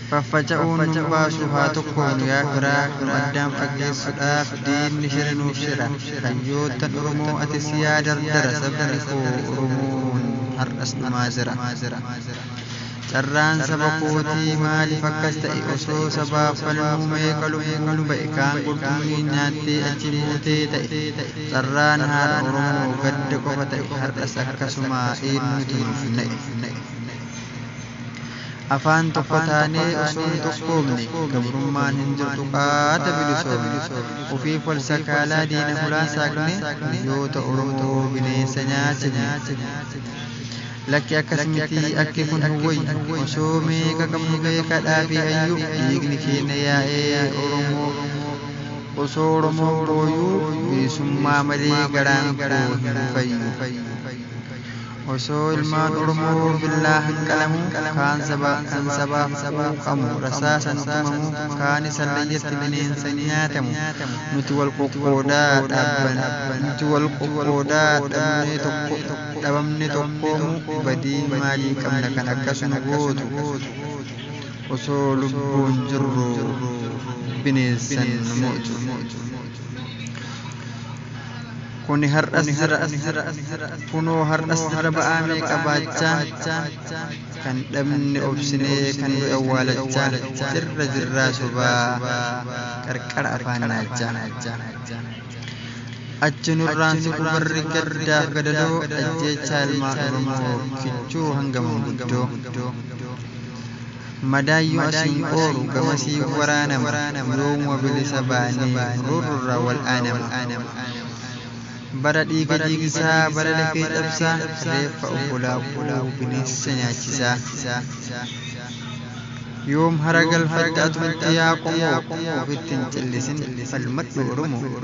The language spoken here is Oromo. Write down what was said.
faffaca'uun nu baasu haa tokkoon yaa firaa addaan fageessuudhaaf diinni shiranuuf shira hayyoottan Oromoo atis yaa dardara sabni koo Oromoon har'as dhumaa jira carraan saba kootii maaliif akkas ta'e osoo sabaaf falmuu meeqa lubbuun ba'e kaan qurxummii nyaattee achi buutee ta'e carraan haadha Oromoo gadda qofa ta'e har'as akkasuma eenyutu nuuf na'e afaan tokko taanee osoo hin tokkoomne gabrummaan hin jirtu qaata bilisoomne ofiif wal sakaalaa diina hulaa saaqne biyyoota Oromoo bineensa nyaachine lakki akkas miti akki kun huwwayyu osoo meeqa qabnu beekadhaa fi hayyuu dhiigni keenya yaa'ee Oromoo osoo Oromoo booyuu bilisummaa malee garaan koo hin fayyu osoo ilmaan Oromoo billaa hanqalamu kaan sabaaf quuqamu rasaasan tumamu kaan sallayyatti bineensa nyaatamu nuti wal qoqqoodaa dhabamne tokkoomu badii maalii qabna kan akkasuma gootu osoo lubbuun jirru bineensan nu mo'atu kuni har'as jira kunoo har'as jira ba'aa meeqa baachaa kan dhabne obsinee kan nu awwaalachaa jirraa sobaa qarqara afaan naachaa achi nurraan siqu barri gaddaaf gadadoo ajjeechaa ilmaan Oromoo kichuu hanga manguddoo madaayyuu asiin ooru gamasii waraanama yooma bilisa baanee rurra wal aanama bara dhiiga dhiigisaa bara lafee cabsaa reeffa obbolaa bineensa nyaachisaa yoom hara galfadhaatu itti yaa qomoo ofitti hin callisin falmadhu Oromoo